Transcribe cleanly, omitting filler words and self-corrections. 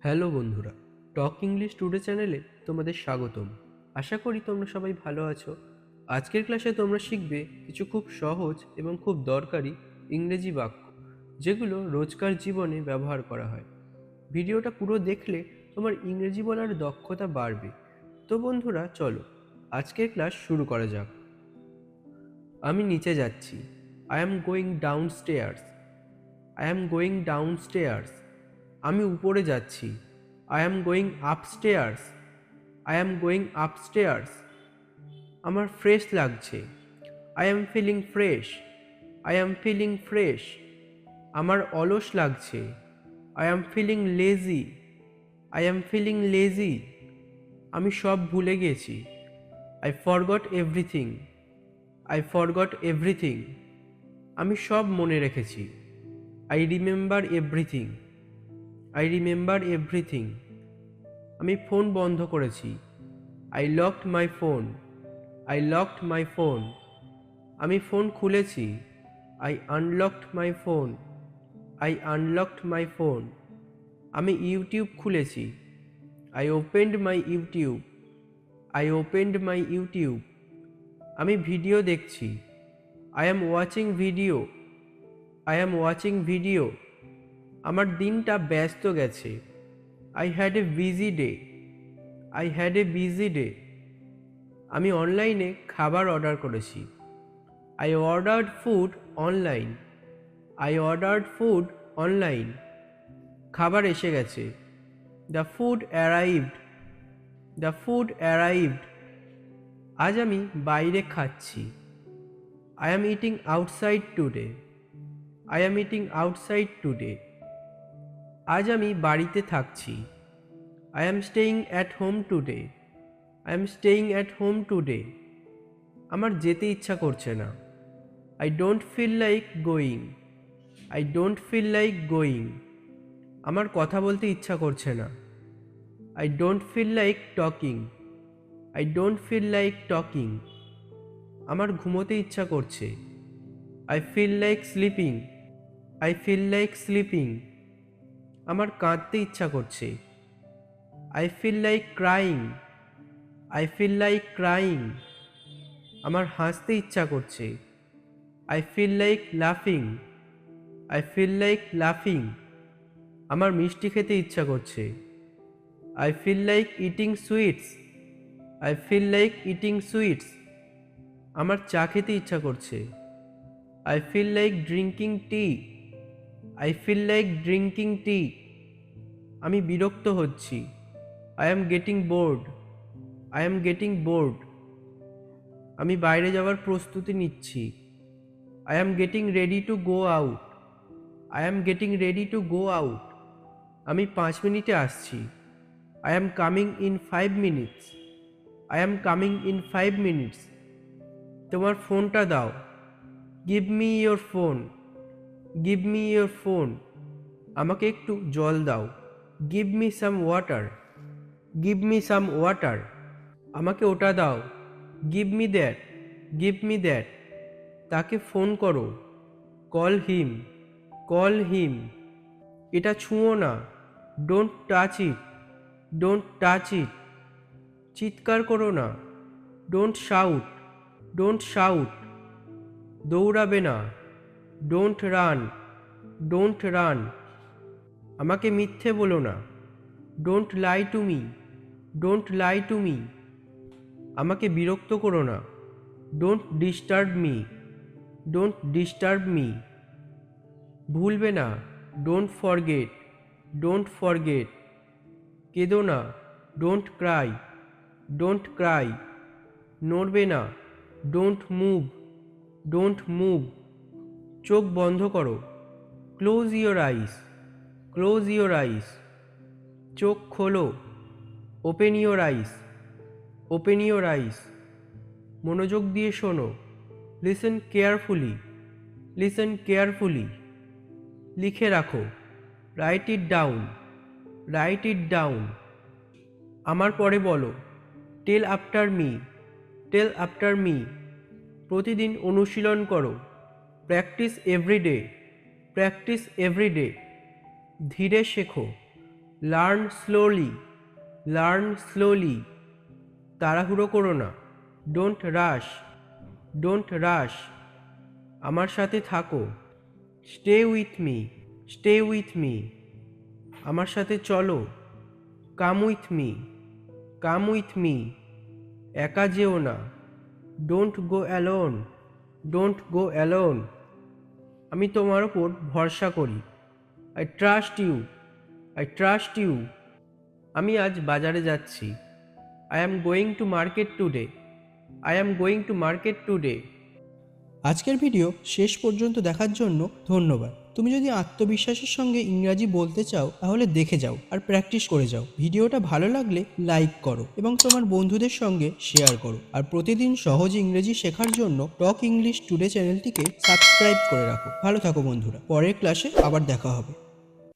Hello বন্ধুরা, টক English today চ্যানেলে তোমাদের স্বাগতম। আশা করি তোমরা সবাই ভালো আছো। আজকের ক্লাসে তোমরা শিখবে কিছু খুব সহজ এবং খুব দরকারি ইংরেজি বাক্য, যেগুলো রোজকার জীবনে ব্যবহার করা হয়। ভিডিওটা পুরো দেখলে তোমার ইংরেজি বলার দক্ষতা বাড়বে। তো বন্ধুরা চলো আজকের ক্লাস শুরু করা যাক। আমি নিচে যাচ্ছি। I am going downstairs. I am going downstairs. আমি উপরে যাচ্ছি। I am going upstairs. I am going upstairs. আমার ফ্রেশ লাগছে। I am feeling fresh. I am feeling fresh. আমার অলস লাগছে। I am feeling lazy. I am feeling lazy. আমি সব ভুলে গেছি। I forgot everything. I forgot everything. আমি সব মনে রেখেছি। I remember everything. I remember everything. আমি ফোন বন্ধ করেছি। I locked my phone. I locked my phone. আমি ফোন খুলেছি। I unlocked my phone. I unlocked my phone. আমি ইউটিউব খুলেছি। I opened my YouTube. I opened my YouTube. আমি video দেখছি। I am watching video. I am watching video. আমার দিনটা ব্যস্ত গেছে। I had a busy day. I had a busy day. আমি অনলাইনে খাবার অর্ডার করেছি। I ordered food online. I ordered food online. খাবার এসে গেছে। The food arrived. The food arrived. আজ আমি বাইরে খাচ্ছি। I am eating outside today. I am eating outside today. আজ আমি বাড়িতে থাকছি। I am staying at home today. I am staying at home today. আমার যেতে ইচ্ছা করছে না। I don't feel like going. I don't feel like going. আমার কথা বলতে ইচ্ছা করছে না। I don't feel like talking. I don't feel like talking. আমার ঘুমোতে ইচ্ছা করছে। I feel like sleeping. I feel like sleeping. আমার কাঁদতে ইচ্ছা করছে। I feel like crying. I feel like crying. আমার হাসতে ইচ্ছা করছে। আই ফিল লাইক লাফিং। আই ফিল লাইক লাফিং। আমার মিষ্টি খেতে ইচ্ছা করছে। I feel like eating sweets. I feel like eating sweets. আমার চা খেতে ইচ্ছা করছে। I feel like drinking tea. I feel like drinking tea. আমি বিরক্ত হচ্ছি। I am getting board. I am getting board. আমি বাইরে যাওয়ার প্রস্তুতি নিচ্ছি। I am getting ready to go out. I am getting ready to go out. আমি 5 মিনিটে আসছি। I am coming in 5 minutes. I am coming in 5 minutes. তোমার ফোনটা দাও। Give me your phone. Give me your phone. আমাকে একটু জল দাও। Give me some water. Give me some water. আমাকে ওটা দাও। Give me that. Give me that. তাকে ফোন করো। Call him. Call him. এটা ছুঁয়ো না। Don't touch it. Don't touch it. চিৎকার করো না। Don't shout. Don't shout. দৌড়াবে না। Don't run. Don't run. আমাকে মিথ্যে বলো না। Don't lie to me. Don't lie to me. আমাকে বিরক্ত করো না। Don't disturb me. Don't disturb me. ভুলবে না। Don't forget. Don't forget. কেঁদো না। Don't cry. Don't cry. নড়বে না। Don't move. Don't move. চোখ বন্ধ করো। Close your eyes. Close your eyes. চোখ খোলো। Open your eyes. Open your eyes. মনোযোগ দিয়ে শোনো। Listen carefully. Listen carefully. লিখে রাখো। Write it down. Write it down. আমার পরে বলো। Tell after me. Tell after me. প্রতিদিন অনুশীলন করো। Practise every day. Practise every day. ধীরে শেখো। Learn slowly, learn slowly. তাড়াহুড়ো করো না। Don't rush, don't rush. আমার সাথে থাকো। Stay with me, stay with me. আমার সাথে চলো। Come with me, come with me. একা যেও না। Don't go alone, don't go alone. আমি তোমার ওপর ভরসা করি। I trust you, I trust you. আমি আজ বাজারে যাচ্ছি। I am going to market today, I am going to market today. আজকের ভিডিও শেষ পর্যন্ত দেখার জন্য ধন্যবাদ। তুমি যদি আত্মবিশ্বাসের সঙ্গে ইংরাজি বলতে চাও তাহলে দেখে যাও আর প্র্যাকটিস করে যাও। ভিডিওটা ভালো লাগলে লাইক করো এবং তোমার বন্ধুদের সঙ্গে শেয়ার করো। আর প্রতিদিন সহজ ইংরেজি শেখার জন্য টক ইংলিশ টুডে চ্যানেলটিকে সাবস্ক্রাইব করে রাখো। ভালো থাকো বন্ধুরা, পরের ক্লাসে আবার দেখা হবে।